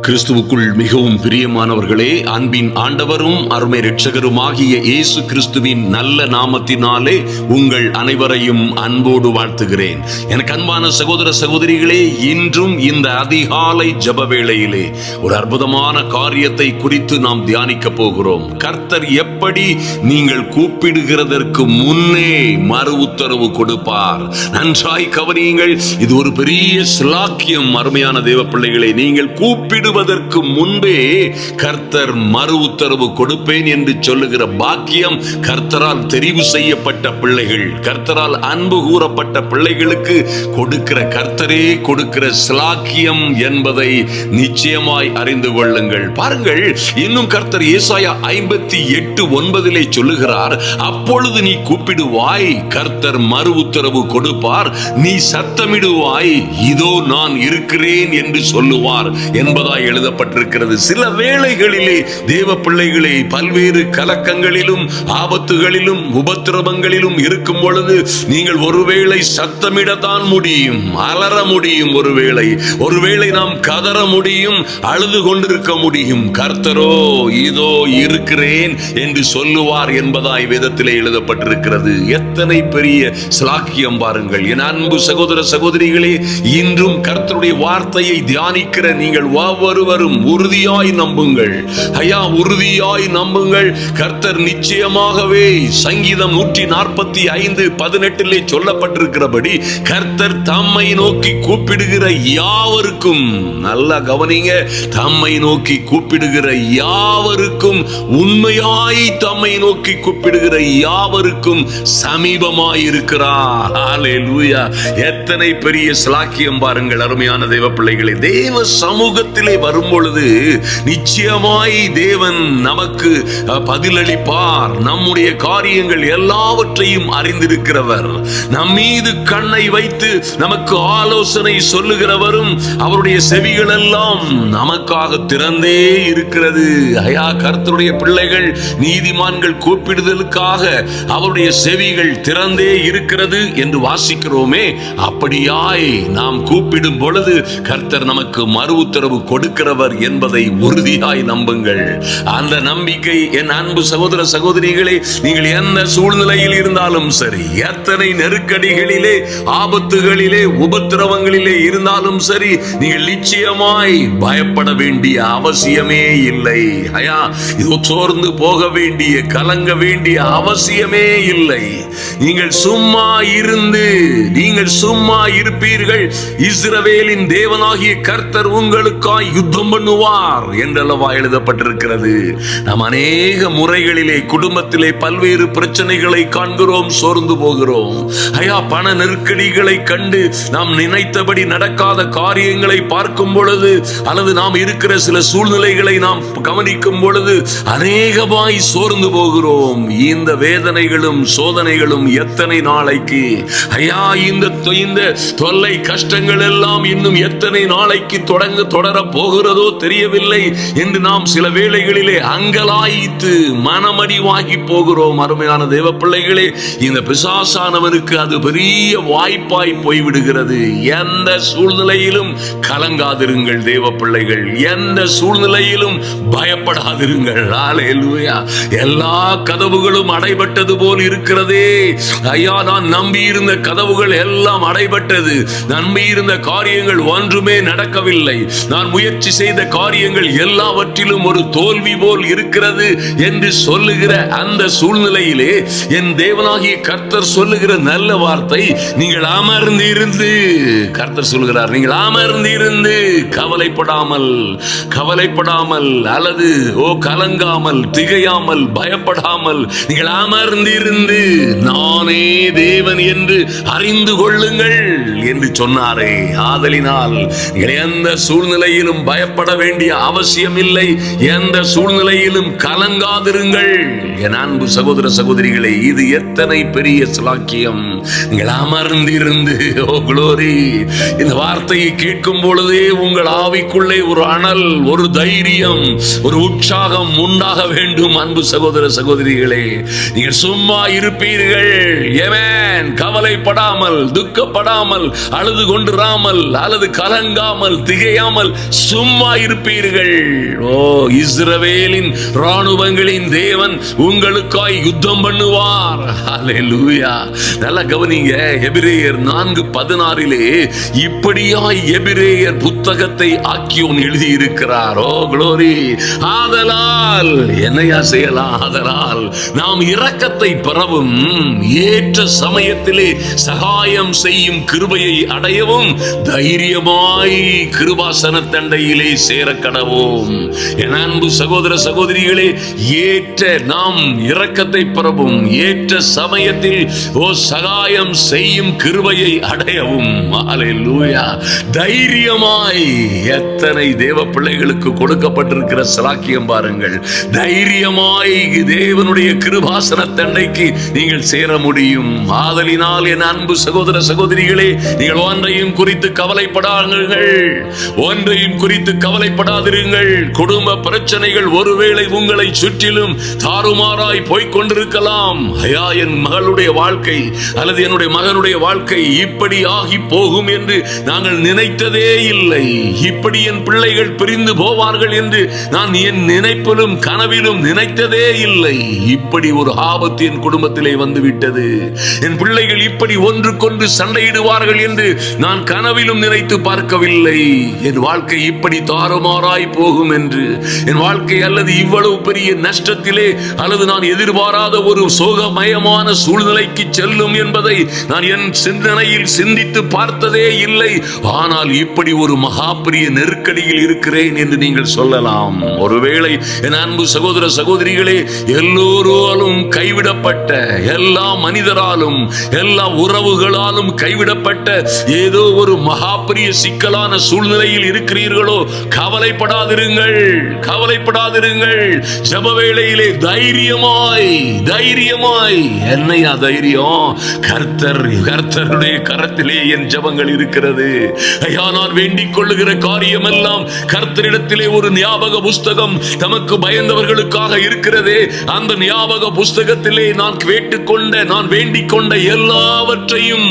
கிறிஸ்துவுக்குள் மிகவும் பிரியமானவர்களே, அன்பின் ஆண்டவரும் அருமை இரட்சகருமாகிய இயேசு கிறிஸ்துவின் நல்ல நாமத்தினாலே உங்கள் அனைவரையும் அன்போடு வாழ்த்துகிறேன். எனக்கு அன்பான சகோதர சகோதரிகளே, இன்றும் இந்த அதிகாலை ஜெப வேளையிலே ஒரு அற்புதமான காரியத்தை குறித்து நாம் தியானிக்க போகிறோம். கர்த்தர் எப்படி நீங்கள் கூப்பிடுகிறதற்கு முன்னே மறு உத்தரவு கொடுப்பார். நன்றாய் கவனியுங்கள். இது ஒரு பெரிய ஸ்லாக்கியம். அருமையான தேவ பிள்ளைகளை, நீங்கள் கூப்பிடுவதற்கு முன்பே கர்த்தர் மறு உத்தரவு கொடுப்பேன் என்று சொல்லுகிற பாக்கியம் கர்த்தரால் தெரிவு செய்யப்பட்ட பிள்ளைகள், கர்த்தரால் அன்பு கூறப்பட்ட பிள்ளைகளுக்கு கர்த்தரே கொடுக்கிற ஸ்லாக்கியம் என்பதை நிச்சயமாய் அறிந்து கொள்ளுங்கள். பாருங்கள், இன்னும் கர்த்தர் ஏசாயா 58:9 சொல்லுகிறார், அப்பொழுது நீ கூப்பிடுவாய், கர்த்தர் மறு உத்தரவு கொடுப்பார், நீ சத்தமிடுவாய், இதோ நான் இருக்கிறேன் என்று சொல்லுவார் என்பதாய் எழுதப்பட்டிருக்கிறது. சில வேளைகளிலே தேவ பிள்ளைகளை பல்வேறு கலக்கங்களிலும் ஆபத்துகளிலும் உபத்திரவங்களிலும் இருக்கும் பொழுது நீங்கள் ஒருவேளை சத்தமிடத்தான் முடியும், அலற முடியும், ஒருவேளை நாம் கதற முடியும், அழுது கொண்டிருக்க முடியும். கர்த்தரோ இதோ இருக்கிறேன் என்று சொல்லுவார் என்பதாய் வேதத்திலே எழுதப்பட்டிருக்கிறது. எத்தனை பெரிய ஸ்லாக்கியம் பாருங்கள். என் அன்பு சகோதர சகோதரிகளே, இன்றும் கர்த்தருடைய வார்த்தையை தியானிக்கிற நீங்கள் ஒவ்வொருவரும் உறுதியாய் நம்புங்கள். உறுதியாய் நம்புங்கள். கர்த்தர் நிச்சயமாகவே சங்கீதம் 145:18 சொல்லப்பட்டிருக்கிறபடி கர்த்தர் தம்மை நோக்கி கூப்பிடுகிற யாவருக்கும், நல்லா கவனிங்க, தம்மை நோக்கி கூப்பிடுகிற யாவருக்கும், உண்மையாய் தம்மை நோக்கி கூப்பிடுகிற யாவருக்கும் சமீபமாய் இருக்கிறார். ஹல்லேலூயா! எத்தனை பெரிய ஸ்லாக்கியம் பாருங்கள். அருமையான தேவ பிள்ளைகளே, தேவ சமூகத்திலே வரும் பொழுது நிச்சயமாய் தேவன் நமக்கு பதிலளிப்பார். நம்முடைய காரியங்கள் எல்லாவற்றையும் அறிந்திருக்கிறவர், நம் மீது கண்ணை வைத்து நமக்கு ஆலோசனை சொல்லுகிறவரும், அவருடைய செவிகள் எல்லாம் நமக்காக திறந்தே இருக்கிறது. கர்த்தருடைய பிள்ளைகள், நீதிமான்கள் கூப்பிடுதலுக்காக அவருடைய செவிகள் திறந்தே இருக்கிறது என்று வாசிக்கிறோமே, அப்படியாய் நாம் கூப்பிடும் பொழுது கர்த்தர் நமக்கு மறு உத்தரவு கொடுக்கிறவர் என்பதை உறுதியாய் நம்புங்கள். அந்த நம்பிக்கை என் அன்பு சகோதர சகோதரிகளே, நீங்கள் எந்த சூழ்நிலையில் இருந்தாலும் சரி, எத்தனை நெருக்கடிகளிலே, ஆபத்துகளிலே, உபத்திரவங்களிலே இருந்தாலும் சரி, நீங்கள் நிச்சயமாய் பயப்பட வேண்டிய அவசியமே இல்லை. சோர்ந்து போக வேண்டிய, கலங்க வேண்டிய அவசியமே இல்லை. நீங்கள் சும்மா இருப்பீர்கள். இஸ்ரவேலின் தேவனாகிய கர்த்தர் உங்களுக்காய் யுத்தம் பண்ணுவார் என்றல்லவா எழுதப்பட்டிருக்கிறது. நாம் அநேக முறைகளிலே குடும்பத்திலே பல்வேறு பிரச்சனைகளை காண்கிறோம், சோர்ந்து போகிறோம். பண நெருக்கடிகளை கண்டு நாம் நினைத்தபடி நடக்காத காரியங்களை பார்க்கும் பொழுது, அல்லது நாம் இருக்கிற சில சூழ்நிலைகளை நாம் கவனிக்கும் பொழுது அநேகமாய் சோர்ந்து போகிறோம். இந்த வேதனைகளும் சோதனைகளும் எத்தனை நாளைக்கு? இந்த தொல்லை கஷ்டங்கள் எல்லாம் இன்னும் எத்தனை நாளைக்கு தொடர போகிறதோ தெரியவில்லை என்று நாம் சில வேளைகளிலே அங்கலாய்த்து மனமடிவாகி போகிறோம். அருமையான தேவ பிள்ளைகளே, இந்த பிசாசானவனுக்கு அது பெரிய வாய்ப்பாய் போய்விடுகிறது. எந்த சூழ்நிலையிலும் கலங்காதிருங்கள் தேவ பிள்ளைகள், எந்த சூழ்நிலையிலும் பயப்படாதிருங்கள். ஹல்லேலூயா! எல்லா கதவுகளும் அடைபட்டது போல் இருக்கிறதே. நான் நம்பியிருந்த கதவுகள் எல்லாம் அடைபட்டது, நம்பியிருந்த காரியங்கள் ஒன்றுமே நடக்கவில்லை, நான் முயற்சி செய்த காரியங்கள் எல்லாவற்றிலும் ஒரு தோல்வி போல் இருக்கிறது என்று சொல்லுகிற அந்த சூழ்நிலையிலே என் தேவனாகிய கர்த்தர் சொல்லுகிற நல்ல வார்த்தை, நீங்கள் அமர்ந்திருந்து, கர்த்தர் சொல்கிறார், நீங்கள் அமர்ந்திருந்து கவலைப்படாமல் அல்லது கலங்காமல், திகையாமல், பயப்படாமல், நீங்கள் அமர்ந்திருந்து நானே தேவன் என்று அறிந்து கொள்ளுங்கள் என்று சொன்னாரே. ஆதலினால் எந்த சூழ்நிலையிலும் பயப்பட வேண்டிய அவசியம் இல்லை, எந்த சூழ்நிலையிலும் கலங்காதிருங்கள். என் அன்பு சகோதர சகோதரிகளே, இது எத்தனை பெரிய ஸ்லாக்கியம். நீங்கள் அமர்ந்திருந்து, குளோரி, இந்த வார்த்தையை கேட்கும் பொழுதே உங்கள் ஆவிக்குள்ளே ஒரு அனல், ஒரு தைரியம், ஒரு உற்சாகம் உண்டாக வேண்டும். அன்பு சகோதர சகோதரிகளே, நீங்கள் சும்மா இருப்பீர்கள். கவலைப்படாமல், துக்கப்படாமல், அழுது கொண்டிராமல், அல்லது கலங்காமல், திகையாமல், சும்மா இருப்பீர்கள். ஓ, இஸ்ரவேலின் ராணுவங்களின் தேவன் உங்களுக்காய் யுத்தம் பண்ணுவார். ஹல்லேலூயா. நல்லா கவனிங்க. எபிரேயர் 4:16 இப்படியாய் எபிரேயர் புத்தகத்தை ஆக்கியோன் எழுதி இருக்கிறார். ஓ குளோரி. ஆதலால் என்னையா செய்யலாம்? ஆதலால் நாம் இரக்கத்தை பெறவும் ஏற்ற சமயத்திலே சகாயம் செய்யும் கிருபையை அடையவும் தைரியமாய் கிருபாசன தண்டையிலே சேர கடவோம். என் அன்பு சகோதர சகோதரிகளே, ஏற்ற நாம் இரக்கத்தை பெறவும் ஏற்ற சமயத்தில் சகாயம் செய்யும் கிருபையை அடையவும் ஹல்லேலூயா தைரியமாய். எத்தனை தேவ பிள்ளைகளுக்கு கொடுக்கப்பட்டிருக்கிற சிலாக்கியம் பாருங்கள். தைரியமாய் தேவனுடைய கிருபாசன தண்டைக்கு நீங்கள் சேர முடியும். ஆதலினால் என் அன்பு சகோதர சகோதரிகளே, நீங்கள் ஒன்றையும் குறித்து கவலைப்படாதீர்கள். ஒன்றையும் குறித்து கவலைப்படாதிருங்கள். குடும்ப பிரச்சனைகள் ஒருவேளை உங்களை சுற்றிலும் தாறுமாறாய் போய்கொண்டிருக்கலாம். ஐயா, என் மகளுடைய வாழ்க்கை அல்லது என்னுடைய மகனுடைய வாழ்க்கை இப்படி ஆகி போகும் என்று நாங்கள் நினைத்ததே இல்லை. இப்படி என் பிள்ளைகள் பிரிந்து போவார்கள் என்று நான் என் நினைப்பிலும் கனவிலும் நினைத்ததே இல்லை. இப்படி ஒரு ஆபத்து என் குடும்பத்திலே வந்துவிட்டது. என் பிள்ளைகள் இப்படி ஒன்றுக்கொன்று சண்டையிடுவார்கள் என்று நான் கனவிலும் நினைத்து பார்க்கவில்லை. என் வாழ்க்கை இப்படி தாறுமாறாய் போகும் என்று, என் வாழ்க்கை அல்லது இவ்வளவு பெரிய நஷ்டத்திலே அல்லது நான் எதிர்பாராத ஒரு சோகமயமான சூழ்நிலைக்கு செல்லும் என்பதை நான் என் சிந்தனையில் சிந்தித்து பார்த்ததே இல்லை. ஆனால் இப்படி ஒரு மகா பெரிய நெருக்கடியில் இருக்கிறேன் என்று நீங்கள் சொல்லலாம். ஒருவேளை என் அன்பு சகோதர சகோதரிகளே, எல்லோராலும் கைவிடப்பட்ட, எல்லா மனிதராலும் எல்லா உறவுகளாலும் கைவிடப்பட்ட ஏதோ ஒரு மகா பெரிய சிக்கலான சூழ்நிலையில் இருக்கிறீர்களோ, கவலைப்படாதிருங்கள், கவலைப்படாதிருங்கள். ஜெப வேளையிலே தைரியமாய் தைரியமாய். என்னையா தைரியம்? கர்த்தருடைய கரத்திலே என் ஜெபங்கள் இருக்கிறது. ஐயா, நான் வேண்டிக் கொள்ளுகிற காரியம் எல்லாம் கர்த்தரிடத்திலே ஒரு ஞாபக புஸ்தகம் தமக்கு பயந்தவர்களுக்காக இருக்கிறதே. அந்த ஞாபக புஸ்தகத்திலே நான் கேட்டுக்கொண்ட, நான் வேண்டிக் கொண்ட எல்லாவற்றையும்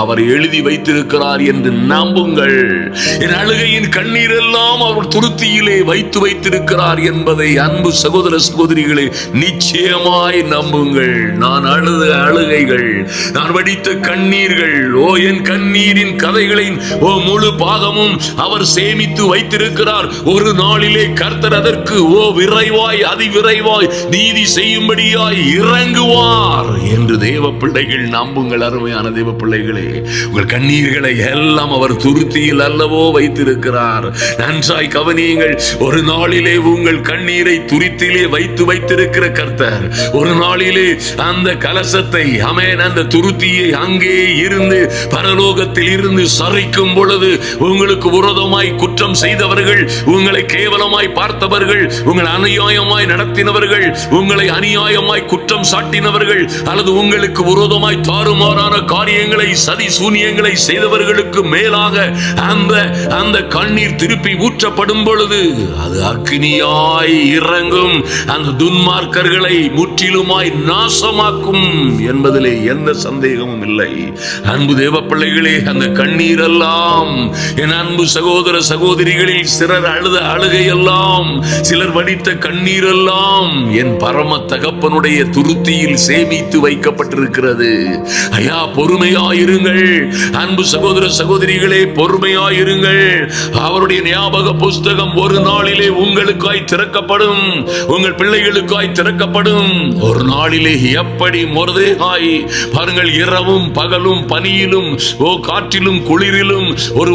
அவர் எழுதி வைத்திருக்கிறார் என்று நம்புங்கள். என் அழுகையின் கண்ணீர் எல்லாம் அவர் துருத்தியிலே வைத்து வைத்திருக்கிறார் என்பதை அன்பு சகோதர சகோதரிகளே நிச்சயமாய் நம்புங்கள். நான் அழுத அழுகைகள், நான் வடித்த கண்ணீர்கள், என் கண்ணீரின் கதைகளின் முழு பாகமும் அவர் சேமித்து வைத்திருக்கிறார். ஒரு நாளிலே கர்த்தர் அதற்கு விரைவாய் அதிவிரைவாய் நீதி செய்யும்படியாய் இறங்குவார் என்று தேவ பிள்ளைகள் நம்புங்கள். அருமையான தேவ பிள்ளைகளே, உங்கள் கண்ணீர்களை எல்லாம் அவர் துருத்தியில் அல்லவோ வைத்திருக்கிறார். நன்றாய் கவனியுங்கள். ஒரு நாளிலே உங்கள் கண்ணீரை துருத்தியிலே வைத்திருக்கிற கர்த்தர் ஒரு நாளிலே அந்த கலசத்தை, ஆமென், அந்த துருத்தியை அங்கே இருந்து பரலோகத்தில் இருந்து சரிக்கும் பொழுது உங்களுக்கு விரோதமாய் குற்றம் செய்தவர்கள், உங்களை கேவலமாய் பார்த்தவர்கள், உங்களை அநியாயமாய் நடத்தினவர்கள், உங்களை அநியாயமாய் குற்றம் சாட்டினவர்கள் அல்லது உங்களுக்கு விரோதமாய் தாறுமாறான காரியங்களை, சதி சூனியங்களை செய்தவர்களுக்கு மேலாக அந்த கண்ணீர் திருப்பி ஊற்றப்படும் பொழுது அது அக்கினியாய் இறங்கும். அந்த துன்மார்க்கர்களை முற்றிலுமாய் நாசமாக்கும் என்பதிலே எந்த சந்தேகமும் இல்லை. அன்பு தேவ பிள்ளைகளே, அந்த கண்ணீர் எல்லாம், என் அன்பு சகோதர சகோதரிகளில் சிலர் அழுத அழுகையெல்லாம், சிலர் வடித்த கண்ணீர் எல்லாம் என் பரம தகப்பனுடைய துருத்தியில் சேமித்து வைக்கப்பட்டிருக்கிறது. ஐயா, பொறுமையாயிருங்கள். அன்பு சகோதர சகோதரிகளே, பொறுமையாயிருங்கள். அவருடைய ஞாபக புஸ்தகம் ஒரு நாளிலே உங்களுக்காய் திறக்கப்படும், உங்கள் பிள்ளைகளுக்காய் திறக்கப்படும். ஒரு நாளிலே எப்படி மொர்தெகாய் பாருங்கள், இரவும் பகலும் பனியிலும் காற்றிலும் குளிரிலும் ஒரு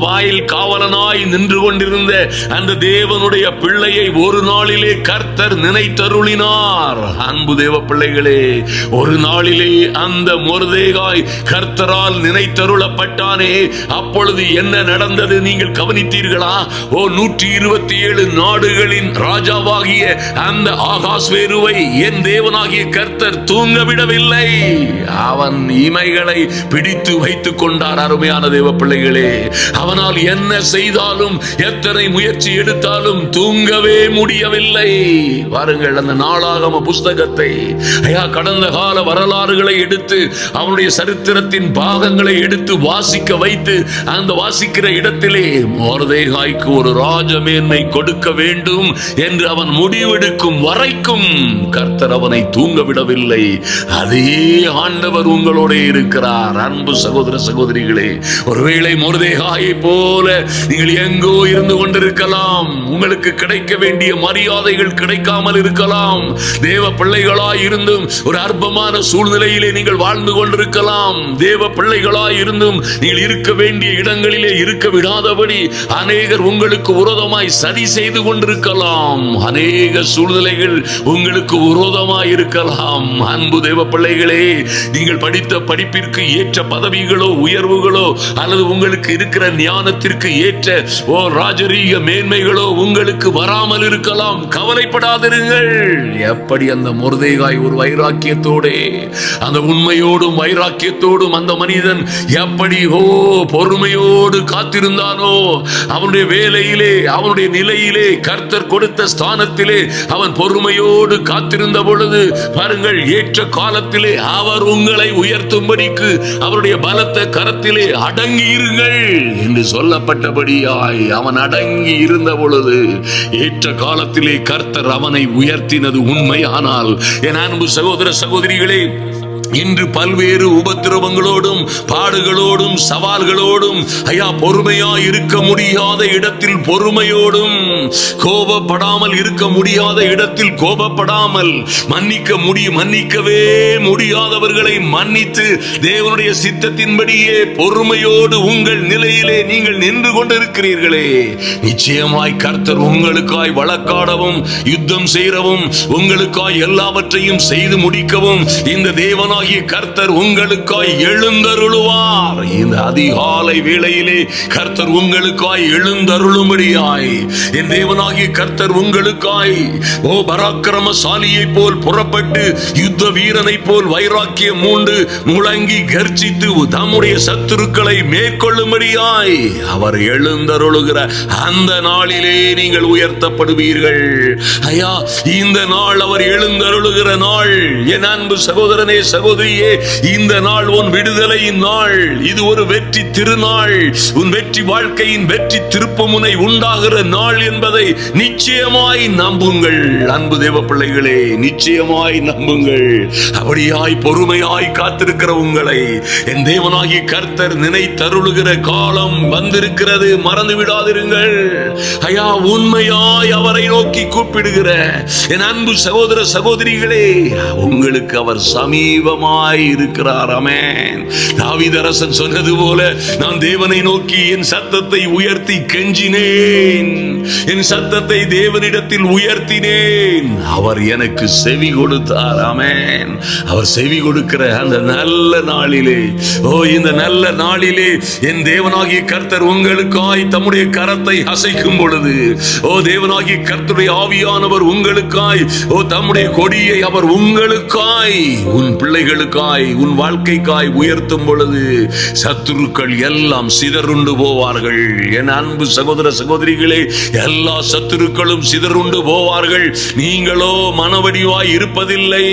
வாயில் காவலனாய் நின்று கொண்டிருந்த அந்த தேவனுடைய பிள்ளையை ஒரு நாளிலே கர்த்தர் நினைத்தருளினார். அன்பு தேவ பிள்ளைகளே, ஒரு நாளிலே அந்த மொர்தெகாய் கர்த்தரால் நினைத்தருளப்பட்டானே. அப்பொழுது என்ன நடந்தது நீங்கள் கவனித்தீர்களா? 127 நாடுகளின் ராஜாவாகிய அந்த ஆகாஸ்வேருவை என் தேவனாகிய கர்த்தர் தூங்க விடவில்லை. அவன் இமைகளை பிடித்து வைத்துக் கொண்டார். அருமையான தேவ பிள்ளைகளே, அவனால் என்ன செய்தாலும், எத்தனை முயற்சி எடுத்தாலும் தூங்கவே முடியவில்லை. வாருங்கள், அந்த நாளாகம புஸ்தகத்தை, கடந்த கால வரலாறுகளை எடுத்து, அவனுடைய சரித்திரத்தின் பாகங்களை எடுத்து வாசிக்க வைத்து, அந்த வாசிக்கிற இடத்திலே மொர்தெகாய்க்கு ஒரு ராஜமேன்மை கொடுக்க வேண்டும் என்று அவன் முடிவெடுக்கும் வரைக்கும் கர்த்தர் அவனை தூங்க விடவில்லை. அதே ஆண்டவர் உங்களோட இருக்கிறார். அன்பு சகோதர சகோதரிகளே, ஒருவேளை மொர்தெகாயை போல நீங்கள் எங்கோ இருந்து கொண்டிருக்கலாம். உங்களுக்கு கிடைக்க வேண்டிய மரியாதைகள் கிடைக்காமல் இருக்கலாம். தேவ பிள்ளைகளாய் இருந்தும் ஒரு அற்பமான சூழ்நிலையிலே நீங்கள் வாழ்ந்து கொண்டிருக்கலாம். தேவ பிள்ளைகளாய் இருந்தும் நீங்கள் இருக்க வேண்டிய இடங்களிலே இருக்க விடாதபடி அநேகர் உங்களுக்கு விரோதமாய் சதி செய்து கொண்டிருக்கலாம். அநேக சூழ்நிலைகள் உங்களுக்கு விரோதமாய் இருக்கலாம். அன்பு தேவ பிள்ளைகளே, நீங்கள் படித்த படிப்பிற்கு ஏற்ற பதவிகளோ உயர்வுகளோ அல்லது உங்களுக்கு இருக்கிற ஞானத்திற்கு ஏற்ற ராஜரீக மேன்மைகளோ உங்களுக்கு வராமல் இருக்கலாம். கவலைப்படாதிருங்கள். எப்படி அந்த மொர்தெகாய் ஒரு வைராக்கியத்தோடு, அந்த உண்மையோடும் வைராக்கியத்தோடும் அந்த மனிதன் எப்படி பொறுமையோடு காத்திருந்தானோ, அவனுடைய வேலையிலே அவனுடைய நிலையிலே கர்த்தர் கொடுத்த ஸ்தானத்திலே அவன் பொறுமையோடு காத்திருந்த பொழுது பாருங்கள், ஏற்ற காலத்திலே அவர் உங்களை உயர்த்தும்படிக்கு அவருடைய பலத்த கரத்திலே அடங்கி இருங்கள் என்று சொல்லப்பட்டபடியாய் அவன் அடங்கி இருந்த பொழுது ஏற்ற காலத்திலே கர்த்தர் அவனை உயர்த்தினது உண்மையானால், என் அன்பு சகோதர சகோதரிகளே, இன்று பல்வேறு உபத்திரவங்களோடும் பாடுகளோடும் சவால்களோடும் பொறுமையா இருக்க முடியாத இடத்தில் பொறுமையோடும், கோபப்படாமல் இருக்க முடியாத இடத்தில் கோபப்படாமல், மன்னிக்கவே முடியாதவர்களை மன்னித்து தேவனுடைய சித்தத்தின்படியே பொறுமையோடு உங்கள் நிலையிலே நீங்கள் நின்று கொண்டிருக்கிறீர்களே, நிச்சயமாய் கர்த்தர் உங்களுக்காய் வழக்காடவும் யுத்தம் செய்யவும் உங்களுக்காய் எல்லாவற்றையும் செய்து முடிக்கவும் இந்த தேவனாய் கர்த்தர் உங்களுக்காய் எழுந்தருளுவார். இந்த அதிகாலை வேளையிலே கர்த்தர் உங்களுக்காய் எழுந்தருளும்படியாய் என் தேவனாகிய கர்த்தர் உங்களுக்காய் பராக்கிரமசாலியை போல் புறப்பட்டு யுத்த வீரனை போல் வைராக்கியம் மூண்டு முழங்கி கர்ஜித்து தம்முடைய சத்துருக்களை மேற்கொள்ளும்படியாய் அவர் எழுந்தருளுகிற அந்த நாளிலே நீங்கள் உயர்த்தப்படுவீர்கள். ஐயா, இந்த நாள் அவர் எழுந்தருளுகிற நாள். என் அன்பு சகோதரனே சகோதரியே, இந்த நாள் உன் விடுதலையின் நாள். இது ஒரு வெற்றி திருநாள். உன் வெற்றி வாழ்க்கையின் வெற்றி திருப்பமுனை உண்டாகிற நாள் என்பதை நிச்சயமாய் நம்புங்கள். அன்பு தேவ பிள்ளைகளே, நிச்சயமாய் நம்புங்கள். அப்படியாய் பொறுமையாய் காத்திருக்கிற உங்களை என் தேவனாகிய கர்த்தர் நினைத்தருளுகிற காலம் வந்திருக்கிறது. மறந்து விடாதிருங்கள். ஐயா, உண்மையாய் அவரை நோக்கி கூப்பிடுகிற என் அன்பு சகோதர சகோதரிகளே, உங்களுக்கு அவர் சமீபமாய் இருக்கிறார். ஆமென். தாவீதரசன் சொன்னது போல, நான் தேவனை நோக்கி என் சத்தத்தை உயர்த்தி கெஞ்சினேன், என் சத்தத்தை தேவனிடத்தில் உயர்த்தினேன், அவர் எனக்கு செவி கொடுத்தார். ஆமென். அவர் செவி கொடுக்கிற அந்த நல்ல நாளிலே, இந்த நல்ல நாளிலே என் தேவனாகிய கர்த்தர் உங்களுக்காய் தம்முடைய கரத்தை அசைக்கும் பொழுது, தேவனாகிய கர்த்தருடைய ஆவியானவர் உங்களுக்காய் தம்முடைய கொடியை அவர் உங்களுக்காய், உன் பிள்ளைகளுக்காய், உன் வாழ்க்கைக்காய் உயர்த்தும் பொழுது சத்துருக்கள் எல்லாம் சிதறுண்டு போவார்கள். என் அன்பு சகோதர சகோதரிகளே, எல்லா சத்துருக்களும் சிதறுண்டு போவார்கள். நீங்களோ மனவடிவாய் இருப்பதில்லை.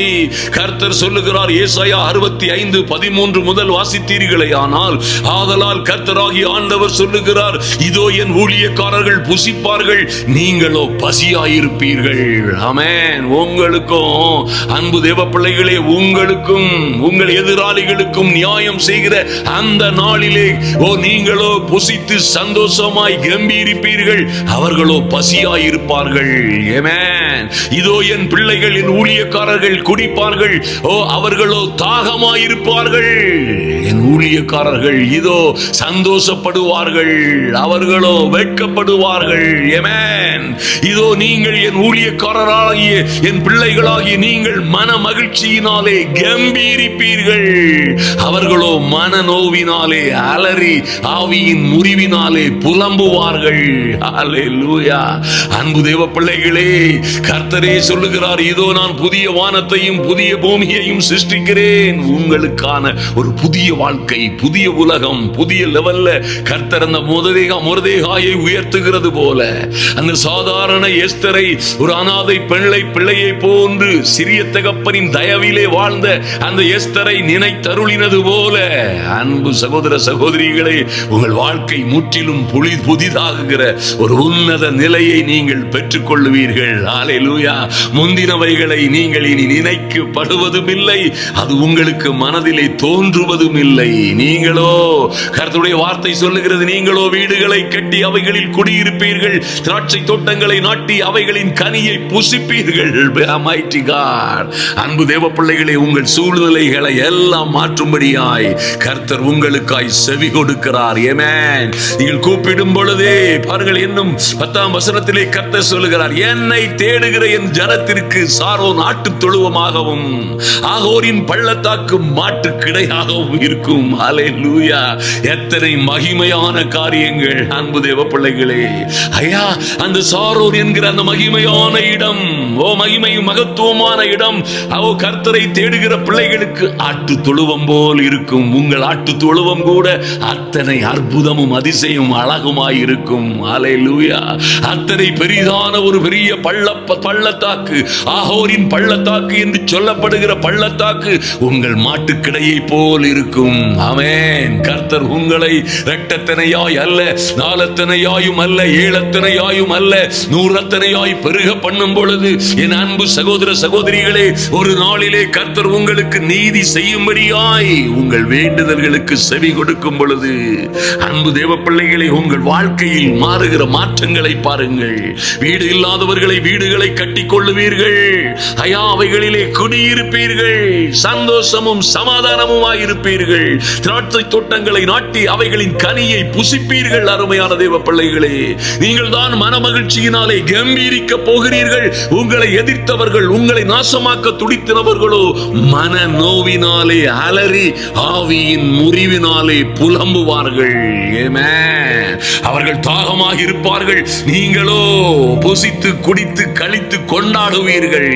கர்த்தர் சொல்லுகிறார், ஏசாயா 65:13 முதல் வாசித்தீர்களே ஆனால், ஆதலால் கர்த்தராகிய ஆண்டவர் சொல்லுகிறார், இதோ என் ஊழியக்காரர்கள் புசிப்பார்கள், நீங்களோ பசியாயிருப்பீர்கள். ஆமென். உங்களுக்கும் அன்பு தேவ பிள்ளைகளே, உங்களுக்கும் உங்கள் எதிராளிகளுக்கும் நியாயம் செய்கிற அந்த நாளிலே நீங்களோ புசித்து சந்தோஷமாய் கம்பீரிப்பீர்கள், அவர்களோ பசியாயிருப்பார்கள். ஆமென். இதோ என் பிள்ளைகள், என் ஊழியக்காரர்கள் குடிப்பார்கள், அவர்களோ தாகமாயிருப்பார்கள். என் ஊழியக்காரர்கள் இதோ சந்தோஷப்படுவார்கள், அவர்களோ வெட்கப்படுவார்கள். ஆமென். இதோ நீங்கள் என் ஊழியக்காரராகிய என் பிள்ளைகளாகிய நீங்கள் மன மகிழ்ச்சியினாலே கம்பீரிப்பீர்கள், அவர்களோ மன நோவினாலே அலறி ஆவியின் முறிவினாலே புலம்புவார்கள். அல்லேலூயா. அன்பு தேவ பிள்ளைகளே, கர்த்தரே சொல்லுகிறார், இதோ நான் புதிய வானத்தையும் புதிய பூமியையும் சிருஷ்டிக்கிறேன். உங்களுக்கான ஒரு புதிய வாழ்க்கை, புதிய உலகம், புதிய லெவல்ல கர்த்தர் அந்த மொர்தெகாயை உயர்த்துகிறது போல, அந்த சாதாரண எஸ்தரை ஒரு அனாதை பிள்ளையை போன்று சிறிய தகப்பனின் தயவிலே வாழ்ந்த அந்த எஸ்தரை நினைத்தருளினது போல அன்பு சகோதர சகோதரிகளே, உங்கள் வாழ்க்கை முற்றிலும் புதிதாகுகிற ஒரு உன்னத நிலையை நீங்கள் பெற்றுக் கொள்ளுவீர்கள். ஹல்லேலூயா. முந்தினவைகளை நீங்கள் இனி நினைக்கப்படுவதும் இல்லை, அது உங்களுக்கு மனதிலே தோன்றுவதும் இல்லை. நீங்களோ, கர்த்தருடைய வார்த்தை சொல்லுகிறது, நீங்களோ வீடுகளை கட்டி அவைகளில் குடியிருப்பீர்கள், திராட்சை தோட்டங்களை நாட்டி அவைகளின் கனியை புசிப்பீர்கள். Almighty God. அன்பு தேவ பிள்ளைகளே, உங்கள் சூழ்நிலைகளை எல்லாம் மாற்றும்படியாய் கர்த்தர் உங்களுக்காய் செவி கொடுக்கிறார். ஆமென். நீங்கள் கூப்பிடும் பொழுதே பாருங்கள், இன்னும் 10ஆம் வசனத்திலே கர்த்தர் சொல்லுகிறார், என்னை தேடுகிற என் ஜனத்திற்கு சாரோன் ஆட்டு தொழுவமாகவும் ஆகோரின் பள்ளத்தாக்கு மாட்டு கிடையாகவும் இருக்கும். ஹல்லேலூயா. எத்தனை மகிமையான காரியங்கள் அன்பு தேவ பிள்ளைகளே. ஐயா, அந்த சாரோன் என்கிற அந்த மகிமையான இடம், மகிமையும் மகத்துவமான இடம், கர்த்தரை தேடுகிற பிள்ளைகளுக்கு ஆட்டு தொழுவம் போல் இருக்கும். உங்கள் ஆட்டு தொழுவம் கூட அத்தனை அற்புதமும் அதிசயம் அழகுமாய் இருக்கும். ஹல்லேலூயா. அத்தனை பெரிதான ஒரு பெரிய பள்ளத்தாக்கு, ஆகோரின் பள்ளத்தாக்கு என்று சொல்லப்படுகிற பள்ளத்தாக்கு உங்கள் மாட்டுக்கிடையை போல் இருக்கும். ஆமென். கர்த்தர் உங்களை இரட்டத்தனையாய் அல்ல, நாலத்தனையாயும் அல்ல, ஏழத்தனையாயும் அல்ல, நூறத்தனையாய் பெருக பண்ணும் பொழுது என் அன்பு சகோதர சகோதரிகளே, ஒரு நாளிலே கர்த்தர் உங்களுக்கு நீதி செய்யும்படியாய் உங்கள் வேண்டுதல்களுக்கு செவி கொடுக்கும் பொழுது அன்பு தேவ பிள்ளைகளை, உங்கள் வாழ்க்கையில் மாறுகிற மாற்றங்களை பாருங்கள். வீடு இல்லாதவர்களை வீடுகளை கட்டிக் கொள்ளுவீர்கள். ஐயா, அவைகளிலே குடியிருப்பீர்கள், சந்தோஷமும் சமாதானமுமாய் இருப்பீர்கள். திராட்சை தோட்டங்களை நாட்டி அவைகளின் கனியை புசிப்பீர்கள். அருமையான தேவ பிள்ளைகளே, நீங்கள் தான் மனமகிழ்ச்சியினாலே கம்பீரிக்க போகிறீர்கள். உங்களை எதிர்த்தவர்கள், உங்களை நாசமாக்க துடித்தவர்களோ மன நோவினாலே அலறி ஆவியின் முறிவினாலே புலம்புவார்கள். அவர்கள் தாகமாக இருப்பார்கள், நீங்களோ புசித்து குடித்து கழித்து கொண்டாடுவீர்கள்.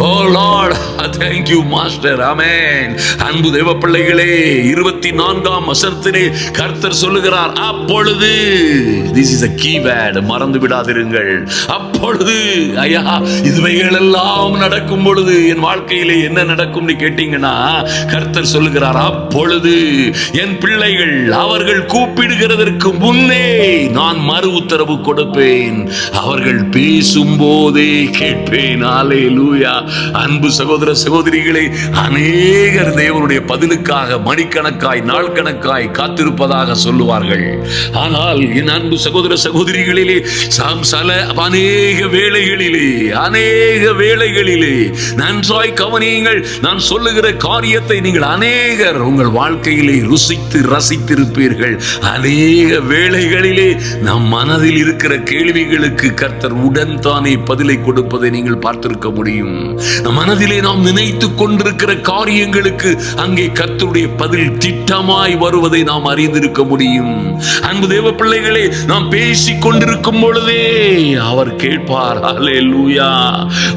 ஓ லார்ட், thank you master. ஆமென். அன்பு தேவ பிள்ளைகளே, 24ஆம் வசனத்திலே கர்த்தர் சொல்லுகிறார், அப்பொழுது, this is a key word, மறந்து விடாதிருங்கள். அப்பொழுது, ஐயா, இதுவைகள் எல்லாம் நடக்கும் பொழுது என் வாழ்க்கையிலே என்ன நடக்கும்னு கேட்டீங்கன்னா, கர்த்தர் சொல்லுகிறார், அப்பொழுது என் பிள்ளைகள் அவர்கள் கூப்பிடுகிறதற்கு முன்னே நான் மறு உத்தரவு கொடுப்பேன், அவர்கள் பேசும் போதே கேட்பேன். ஹல்லேலூயா. அன்பு சகோதர சகோதரிகளே, அநேகர் தேவனுடைய பதிலுக்காக மணிக்கணக்காய் நாள் கணக்காய் காத்திருப்பதாக சொல்லுவார்கள். ஆனால் என் அன்பு சகோதர சகோதரிகளிலே, அநேக வேளைகளிலே நன்றாய் கவனியுங்கள், நான் சொல்லுகிற காரியத்தை நீங்கள் அநேகர் உங்கள் வாழ்க்கையிலே ருசித்து ரசித்திருப்பீர்கள். அநேக வேளைகளிலே நம் மனதில் இருக்கிற கேள்விகளுக்கு கர்த்தர் உடன் தானே பதிலை கொடுப்பதை நீங்கள் பார்த்திருக்க முடியும். மனதிலே நாம் நினைத்துக் கொண்டிருக்கிற காரியங்களுக்கு அங்கே கர்த்தருடைய பதில் திட்டமாய் வருவதை நாம் அறிந்திருக்க முடியும். அன்பு தேவ பிள்ளைகளே, நாம் பேசிக் கொண்டிருக்கும் பொழுதே அவர் கேட்பார். ஹல்லேலூயா.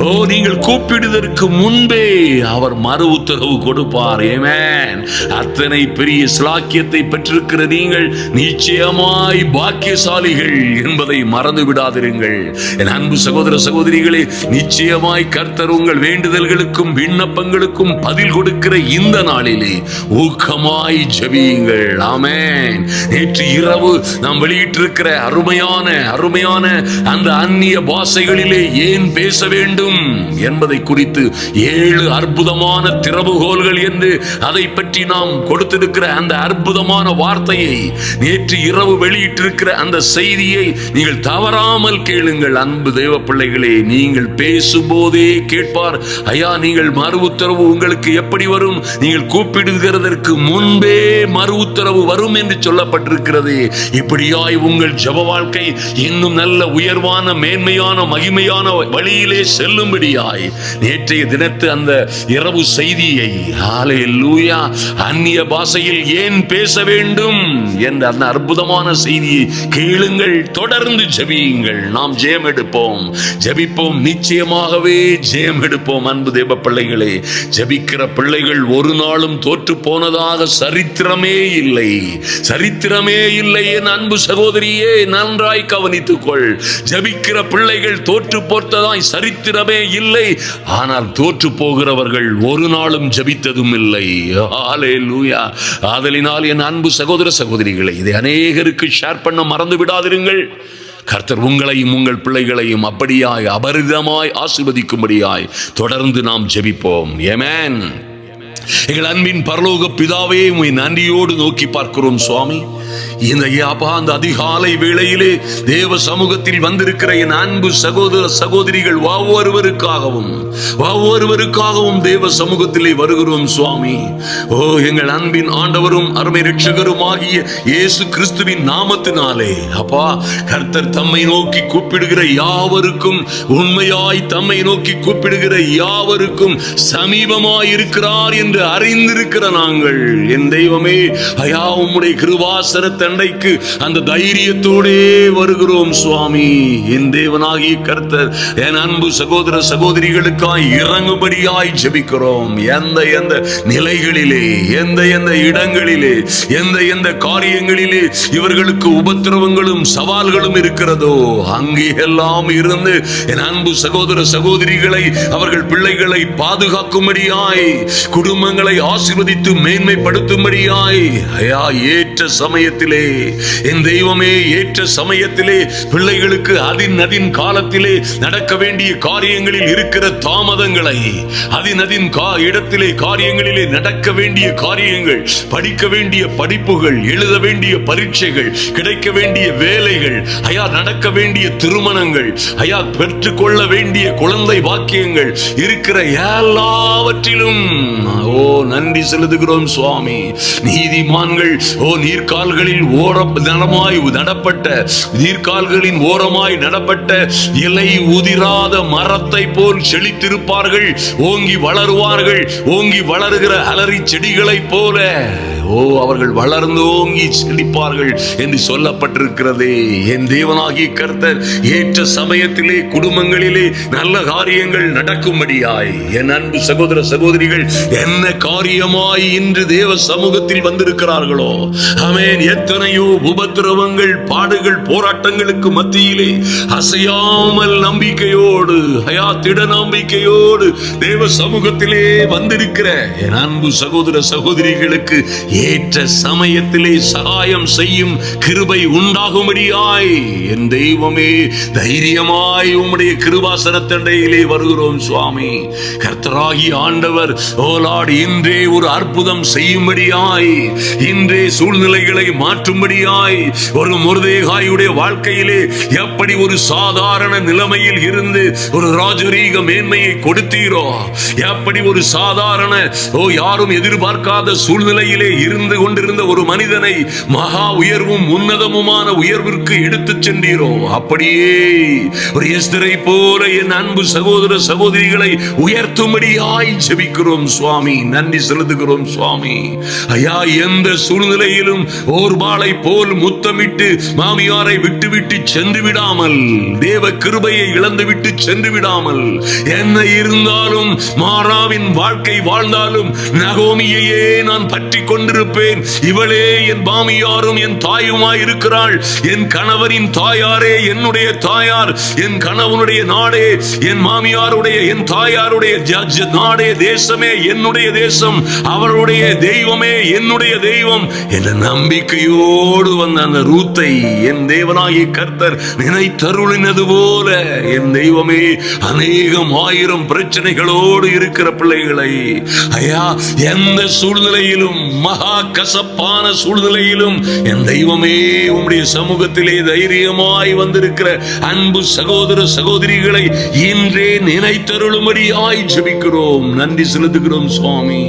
ஓ, நீங்கள் கூப்பிடுவதற்கு முன்பே அவர் மறு உத்தரவு கொடுப்பார். ஆமென். அத்தனை பெரிய ஸ்லாக்கியத்தை பெற்றிருக்கிற நீங்கள் நிச்சயமாய் பாக்கியசாலிகள் என்பதை மறந்து விடாதிருங்கள். என் அன்பு சகோதர சகோதரிகளே, நிச்சயமாய் கர்த்தர் உங்கள் வேண்டுதல்களுக்கும் விண்ணப்பங்களுக்கும் பதில் கொடுக்கிற இந்த நாளிலே ஊக்கமாய் ஜெபியுங்கள். ஆமென். நேற்று இரவு நாம் வெளியிட்டிருக்கிற அருமையான அந்த அந்நிய பாஷைகளிலே ஏன் பேச வேண்டும் என்பதை குறித்து 7 அற்புதமான திறவுகோல்கள் என்று அதை பற்றி நாம் கொடுத்திருக்கிற அந்த அற்புதமான வார்த்தையை, நேற்று இரவு வெளியிட்டிருக்கிற அந்த செய்தியை நீங்கள் தவறாமல் கேளுங்கள். அன்பு தேவ பிள்ளைகளே, நீங்கள் பேசும்போதே கேட்பார். ஐயா, நீங்கள் மறு உத்தரவு உங்களுக்கு எப்படி வரும்? நீங்கள் கூப்பிடுகிறதற்கு முன்பே மறு உத்தரவு வரும் என்று சொல்லப்பட்டிருக்கிறது. இப்படியாய் உங்கள் ஜெப வாழ்க்கை இன்னும் நல்ல உயர்வான மேன்மையான மகிமையான வழியிலே செல்லும்படியாய் நேற்றைய தினத்து அந்த இரவு செய்தியை, ஹல்லேலூயா, அந்நிய பாஷையில் ஏன் பேச வேண்டும் என்ற அந்த அற்புதமான செய்தியை கேளுங்கள், தொடர்ந்து ஜெபியுங்கள். வாருங்கள், நாம் ஜெயம் எடுப்போம், ஜெபிப்போம், நிச்சயமாகவே ஜெயம் எடுப்போம். அன்பு தேவ பிள்ளைகளே, ஜெபிக்கிற பிள்ளைகள் ஒரு நாளும் தோற்று போனதாக சரித்திரமே இல்லை, சரித்திரமே இல்லை. என் அன்பு சகோதரியே, நன்றாய் கவனித்துக்கொள். ஜெபிக்கிற பிள்ளைகள் தோற்று போட்டதாய் சரித்திரமே இல்லை. ஆனால் தோற்று போகிறவர்கள் ஒரு நாளும் ஜெபித்ததும் இல்லை. ஹல்லேலூயா. ஆதலினால் என் அன்பு சகோதர சகோதரிகளை, இதை அநேகருக்கு ஷேர் பண்ண மறந்து விடாதிருங்கள். கர்த்தர் உங்களையும் உங்கள் பிள்ளைகளையும் அப்படியாய் அபரிதமாய் ஆசீர்வதிக்கும்படியாய் தொடர்ந்து நாம் ஜெபிப்போம். ஆமென். எங்கள் அன்பின் பரலோக பிதாவே, உம்மை நன்றியோடு நோக்கி பார்க்கிறோம் சுவாமி. இந்த அந்த அதிகாலை வேளையிலே தேவ சமூகத்தில் வந்திருக்கிற என் அன்பு சகோதர சகோதரிகள் ஒவ்வொருவருக்காகவும் தேவ சமூகத்திலே வருகிறோம் சுவாமி. ஓ, எங்கள் அன்பின் ஆண்டவரும் அருமை இரட்சகரும் ஆகிய இயேசு கிறிஸ்துவின் நாமத்தினாலே அப்பா, கர்த்தர் தம்மை நோக்கி கூப்பிடுகிற யாவருக்கும், உண்மையாய் தம்மை நோக்கி கூப்பிடுகிற யாவருக்கும் சமீபமாய் இருக்கிறார் என்று அறிந்திருக்கிற நாங்கள், என் தெய்வமே, ஐயா, உம்முடைய கிருபாசன தண்டைக்கு அந்த தைரியத்தோடே வருகிறோம் சுவாமி. என் தேவனாகிய கர்த்தர் என் அன்பு சகோதர சகோதரிகளுக்காய் இறங்கும்படியாய் ஜெபிக்கிறோம். எந்த நிலைகளிலே, எந்த இடங்களிலே, எந்த காரியங்களிலே இவர்களுக்கு உபத்திரவங்களும் சவால்களும் இருக்கிறதோ அங்கே எல்லாம் இருந்து என் அன்பு சகோதர சகோதரிகளை, அவர்கள் பிள்ளைகளை பாதுகாக்கும்படியாய், குடும்பங்களை ஆசீர்வதித்து மேன்மைப்படுத்தும்படியாய், ஐயா, ஏற்ற சமயத்திலே, என் தெய்வமே, ஏற்ற சமயத்திலே பிள்ளைகளுக்கு அதின் காலத்திலே நடக்க வேண்டிய காரியங்களில் இருக்கிற தாமதங்களை, அதின் இடத்திலே காரியங்களிலே நடக்க வேண்டிய காரியங்கள், படிக்க வேண்டிய படிப்புகள், எழுத வேண்டிய பரீட்சைகள், கிடைக்க வேண்டிய வேலைகள், ஐயா, நடக்க வேண்டிய திருமணங்கள், ஐயா, பெற்றுக்கொள்ள வேண்டிய குழந்தை பாக்கியங்கள் இருக்கிற எல்லாவற்றிலும் ஓ நன்றி செலுத்துகிறோம் சுவாமி. நீதிமான்கள் நீர்கால்களின் ஓரமாய் நடப்பட்ட இலை உதிராத மரத்தை போல் செழித்திருப்பார்கள், ஓங்கி வளருவார்கள், ஓங்கி வளருகிற அலரி செடிகளை போல அவர்கள் வளர்ந்து ஓங்கி செழிப்பார்கள் என்று சொல்லப்பட்டிருக்கிறதே. என் தேவனாகிய கர்த்தர் ஏற்ற சமயத்திலே குடும்பங்களிலே நல்ல காரியங்கள் நடக்கும்படியாய், என் அன்பு சகோதர சகோதரிகள் என்ன காரியமாய் இன்று தேவ சமூகத்தில் வந்திருக்கிறார்களோ, ஆமென், எத்தனையோ உபத்திரவங்கள், பாடுகள், போராட்டங்களுக்கு மத்தியிலே அசையாமல் நம்பிக்கையோடு, திட நம்பிக்கையோடு தேவ சமூகத்திலே வந்திருக்கிற என் அன்பு சகோதர சகோதரிகளுக்கு ஏற்ற சமயத்திலே சகாயம் செய்யும் கிருபை உண்டாகும்படியாய், என் தெய்வமே, தைரியமாய் உம்முடைய கிருபாசனத்தண்டையிலே வருகிறோம் சுவாமி. கர்த்தராகி ஆண்டவர் ஓலாடி இன்றே ஒரு அற்புதம் செய்யும்படியாய், இன்றே சூழ்நிலைகளை மாற்றும்படியாய், ஒரு மொர்தெகாயுடைய வாழ்க்கையிலே எப்படி ஒரு சாதாரண நிலைமையில் இருந்து ஒரு ராஜரீக மேன்மையை கொடுத்தீரோ, எப்படி ஒரு சாதாரண யாரும் எதிர்பார்க்காத சூழ்நிலையிலே இருந்து கொண்டிருந்த ஒரு மனிதனை மகா உயர்வும் உன்னதமுமான உயர்விற்கு எடுத்துச் சென்றீரோ, அப்படியே ஒரு எஸ்தரை போல என் அன்பு சகோதர சகோதரிகளை உயர்த்தும்படியாய் ஜெபிக்கிறோம் சுவாமி. நன்றி செலுத்துகிறோம் சுவாமி. ஐயா, எந்த சூழ்நிலையிலும் ஓர்பாளை போல் முத்தமிட்டு மாமியாரை விட்டுவிட்டு சென்று விடாமல், தேவ கிருபையை இழந்துவிட்டு சென்று விடாமல், என்ன இருந்தாலும் மாறாவின் வாழ்க்கை வாழ்ந்தாலும் நகோமியையே நான் பற்றி கொண்டிருப்பேன், இவளே என் மாமியாரும் என் தாயுமாய் இருக்கிறாள், என் கணவரின் தாயாரே என்னுடைய தாயார், என் கணவனுடைய நாடே என் மாமியாருடைய, என் தாயாருடைய நாடே, தேசமே என்னுடைய தேசம், அவருடைய தெய்வமே என்னுடைய தெய்வம் என்ற நம்பிக்கையோடு வந்த அந்த ரூத்தை என் தேவனாகிய கர்த்தர் நினைத்தருளினது போல, என் தெய்வமே, அநேகம் ஆயிரம் பிரச்சனைகளோடு இருக்கிற பிள்ளைகளை, ஐயா, எந்த சூழ்நிலையிலும், மகா கசப்பான சூழ்நிலையிலும், என் தெய்வமே, உம்முடைய சமூகத்திலே தைரியமாய் வந்திருக்கிற அன்பு சகோதர சகோதரிகளை இன்றே நினைத்தருளும்படியாய் ஜெபிக்கிறோம். நன்றி செலுத்துகிறோம் சுவாமி.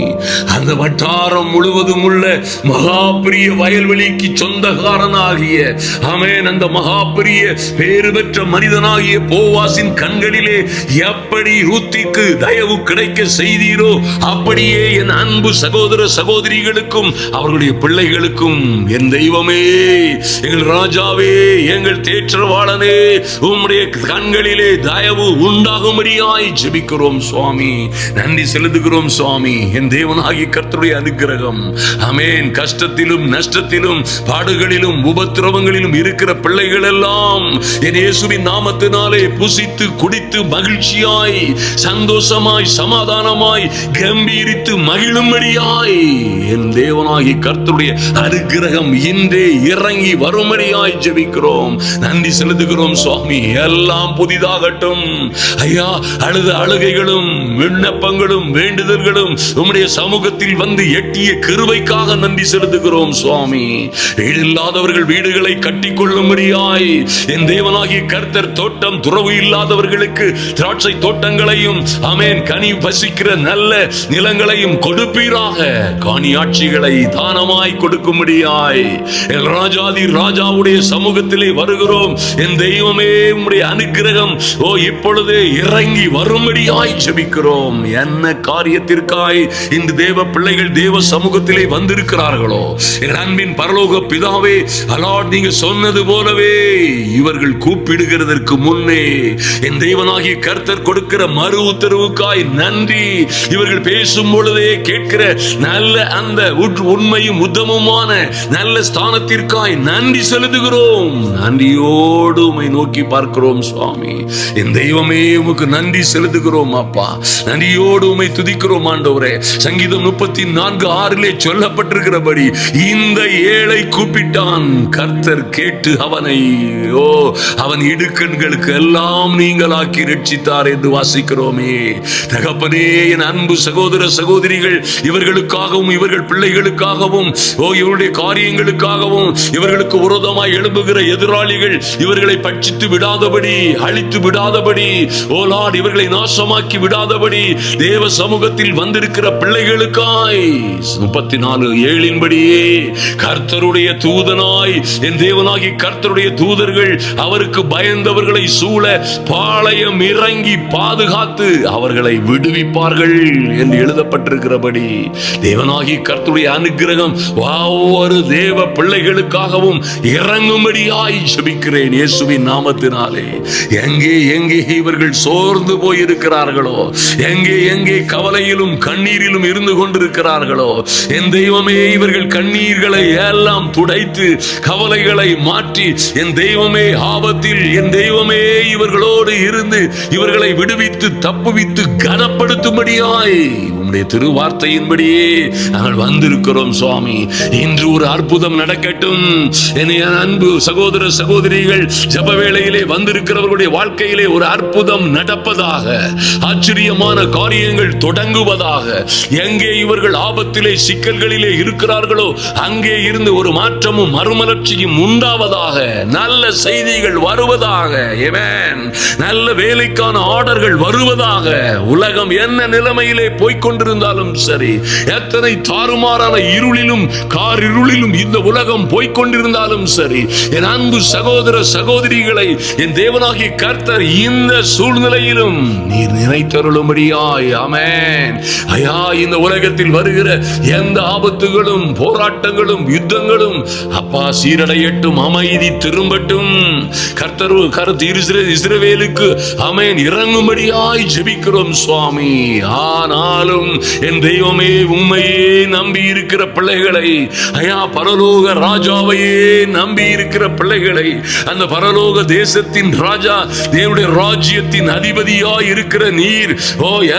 அந்த வட்டாரம் முழுவதும் உள்ள மகா பெரிய வயல்வெளிக்கு சொந்தக்காரனாகிய மனிதனாகிய ஆமென் அந்த மகா பெரிய பேறு பெற்ற மனிதனாகிய போவாசின் கண்களிலே எப்படி ரூத்திற்கு தயவு கிடைக்க செய்தீரோ அப்படியே என் அன்பு சகோதர சகோதரிகளுக்கும் அவர்களுடைய பிள்ளைகளுக்கும் என் தெய்வமே, எங்கள் ராஜாவே, எங்கள் தேற்றவாளனே, உம்முடைய கண்களிலே தயவு உண்டாகும்படியாய் ஜெபிக்கிறோம் சுவாமி. நன்றி செலுத்துகிறோம் சுவாமி. என் தேவனாகிய கர்த்தருடைய அனுக்கிரகம் ஆமென். கஷ்டத்திலும் நஷ்டத்திலும் பாடுகளிலும் உபத்திரவங்களிலும் இருக்கிற பிள்ளைகள் எல்லாம் என் இயேசுவின் நாமத்தினாலே புசித்து குடித்து மகிழ்ச்சியாய் சந்தோஷமாய் சமாதானமாய் கம்பீரித்து மகிழும்படியாய் என் தேவனாகிய கர்த்தருடைய அனுக்கிரகம் இன்றே இறங்கி வரும்படியாய் ஜெபிக்கிறோம். நன்றி செலுத்துகிறோம் சுவாமி. எல்லாம் புதிதாகட்டும் ஐயா. அழுத அழுகைகளும் விண்ணப்பங்களும் வேண்டுதல்களும் உம்முடைய சமூகத்தில் வந்து எட்டிய கிருபைக்காக நன்றி செலுத்துகிறோம் சுவாமி. வீடு இல்லாதவர்கள் வீடுகளை கட்டிக் கொள்ளும்படியாய் என் தேவனாகிய கர்த்தர் தோட்டம் துறவு இல்லாதவர்களுக்கு திராட்சை தோட்டங்களையும் ஆமென் கனி பசிக்கிற நல்ல நிலங்களையும் கொடுப்பீராக. காணியாட்சிகளை தானமாய் கொடுக்கும்படியாய் என் ராஜாதி ராஜாவுடைய சமூகத்திலே வருகிறோம். என் தெய்வமே, உம்முடைய அனுக்கிரகம் இப்பொழுதே இறங்கி வரும்படியாய் ஜெபிக்கிறோம். என்ன காரியத்திற்காய் இந்த தேவ பிள்ளைகள் தேவ சமூகத்திலே வந்திருக்கிறார்களோ என் அன்பின் பரலோக பிதாவே, அலாட் நீங்க சொன்னது போலவே இவர்கள் கூப்பிடுகிறதற்கு முன்னே என் தேவனாகிய கர்த்தர் கொடுக்கிற மறு உத்தரவுக்காய் நன்றி. இவர்கள் பேசும் பொழுதே கேட்கிற நல்ல அந்த உண்மையும் உத்தமமான நல்ல ஸ்தானத்திற்காய் நன்றி செலுத்துகிறோம். நன்றியோடு உம்மை நோக்கி பார்க்கிறோம் சுவாமி. என் தெய்வமே, உமக்கு நன்றி செலுத்துகிறோம் அப்பா. நன்றியோடு உம்மை துதிக்கிறோம் ஆண்டவரே. சங்கீதம் 34:6 சொல்லப்பட்டிருக்கிறபடி இந்த ஏழை கூப்பிட்டான், கர்த்தர் கேட்டு அவனை அவன் இடுக்கண்களுக்கு எல்லாம் நீங்களாக்கி ரட்சித்தார் என்று வாசிக்கிறோமே. தகப்பனே, என் அன்பு சகோதர சகோதரிகள் இவர்களுக்காகவும் இவர்கள் பிள்ளைகளுக்காகவும் இவருடைய காரியங்களுக்காகவும் இவர்களுக்கு விரோதமாய் எழும்புகிற எதிராளிகள் இவர்களை பட்சித்து விடாதபடி, அழித்து விடாதபடி, லார்ட் இவர்களை நாசமாக்கி விடாதபடி தேவ சமூகத்தில் வந்திருக்கிற பிள்ளைகளுக்காய் 34:7 கர்த்தருடைய தூதனாய் என் தேவனாகி கர்த்தருடைய தூதர்கள் அவருக்கு பயந்தவர்களை சூழ பாளையம் இறங்கி பாதுகாத்து அவர்களை விடுவிப்பார்கள் என்று எழுதப்பட்டிருக்கிறபடி தேவனாகி கர்த்தருடைய அனுக்கிரகம் ஒவ்வொரு தேவ பிள்ளைகளுக்காகவும் இறங்கும்படியாய் ஜெபிக்கிறேன் இயேசுவின் நாமத்தினாலே. எங்கே எங்கே இவர்கள் சோர்ந்து போயிருக்கிறார்களோ, எங்கே எங்கே கவலையிலும் கண்ணீரிலும் இருந்து கொண்டிருக்கிறார்களோ, என் தெய்வமே, இவர்கள் கண்ணீர்களை எல்லாம் துடைத்து கவலைகளை மாற்றி என் தெய்வமே ஆபத்தில் என் தெய்வமே இவர்களோடு இருந்து இவர்களை விடுவித்து தப்புவித்து கனப்படுத்தும்படியாய் உம்முடைய திருவார்த்தையின்படியே நாங்கள் வந்திருக்கிறோம் சுவாமி. இன்று ஒரு அற்புதம் நடக்கட்டும். என் அன்பு சகோதர சகோதரிகள் ஜெப வேளையிலே வந்திருக்கிறவர்களுடைய வாழ்க்கையிலே ஒரு அற்புதம் நடப்பதாக, ஆச்சரியமான காரியங்கள் தொடங்குவதாக. எங்கே இவர்கள் ஆபத்திலே சிக்கல்களிலே இருக்கிறார்களோ அங்கே இருந்து ஒரு மாற்றமும் மறுமலர்ச்சியும் உண்டாவதாக. நல்ல செய்திகள் வருவதாக. நல்ல வேலைக்கான ஆர்டர்கள் வருவதாக. உலகம் என்ன நிலைமையிலே போய்கொண்டிருந்தாலும் சரி, எத்தனை தாறுமாறான இருளிலும் காரிருளிலும் இந்த உலகம் போய்கொண்டிருந்தாலும் சரி, என் அன்பு சகோதர சகோதரிகளை என் தேவனாகிய கர்த்தர் இந்த சூழ்நிலையிலும் நீர் நினைத்தருளும்படியாய். ஆமென். ஐயா, இந்த உலகத்தில் வருகிற எந்த ஆபத்துகளும் போராட்டங்களும் யுத்தங்களும் அப்பா சீரடையட்டும், அமைதி திரும்பட்டும். கர்த்தர் இஸ்ரவேலுக்கு ஆமென் இறங்கும்படியாய் ஜெபிக்கிறோம் சுவாமி. ஆனாலும் என் தெய்வமே, உம்மையே நம்பி இருக்கிற பிள்ளைகளை, ஐயா பரலோக ராஜாவையே நம்பி இருக்கிற பிள்ளைகளை, அந்த பரலோக தேசத்தின் ராஜா, தேவனுடைய ராஜ்யத்தின் அதிபதியாய் இருக்கிற நீர்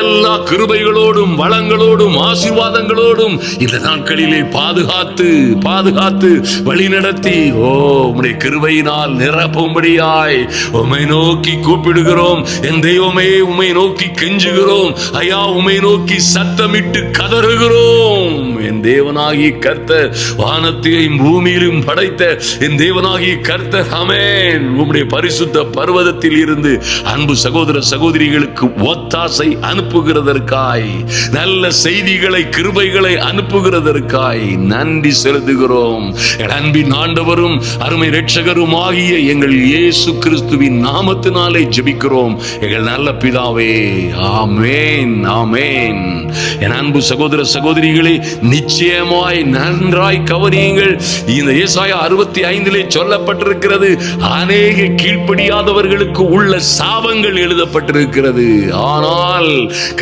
எல்லா கிருபைகளோடும் வளங்களோடும் ஆசீர்வாதங்களோடும் இந்த நாட்களிலே பாதுகாத்து பாதுகாத்து வழி நடத்தி உம்முடைய கிருபையினால் நிரப்பும்படியாய் உம்மை நோக்கி கூப்பிடுகிறோம். என் தெய்வமே, உம்மை நோக்கி கெஞ்சுகிறோம். ஐயா, உம்மை நோக்கி சத்தமிட்டு கதறுகிறோம். என் தேவனாகிய கர்த்தர் வானத்தையும் பூமியிலும் படைத்த என் தேவனாகிய கர்த்தர், ஆமென், உம்முடைய பரிசுத்த பர்வதத்தில் இருந்து அன்பு சகோதர சகோதரிகளுக்கு ஒத்தாசை அனுப்புகிறதற்காய், நல்ல செய்திகளை கிருபைகளை அனுப்புகிறதற்காய் நன்றி செலுத்துகிறோம். என் அன்பின் ஆண்டவரும் அருமை இரட்சகரும் ஆகிய எங்கள் இயேசு கிறிஸ்துவின் நாமத்தினாலே ஜெபிக்கிறோம் எங்கள் நல்ல பிதாவே. ஆமென், ஆமென். என் அன்பு சகோதர சகோதரிகளே, நிச்சயமாய் நன்றாய் கவனியுங்கள். இந்த ஏசாயா 65 சொல்லப்பட்டிருக்கிறது, அநேக கீழ்ப்படியாதவர்களுக்கு உள்ள சாபங்கள் எழுதப்பட்டிருக்கிறது. ஆனால்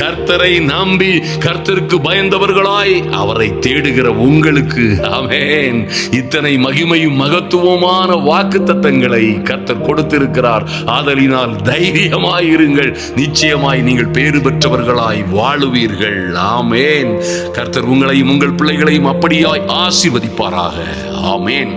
கர்த்தரை நம்பி கர்த்தருக்கு பயந்தவர்களாய் அவரை தேடுகிற உங்களுக்கு, ஆமென், இத்தனை மகிமையும் மகத்துவமான வாக்குத்தத்தங்களை கர்த்தர் கொடுத்திருக்கிறார். ஆதலினால் தைரியமாயிருங்கள், நிச்சயமாய் நீங்கள் பேறு பெற்றவர்களாய் வாழுவீர்கள். ஆமென். கர்த்தர் உங்களையும் உங்கள் பிள்ளைகளையும் அப்படியாய் ஆசீர்வதிப்பாராக. ஆமென்.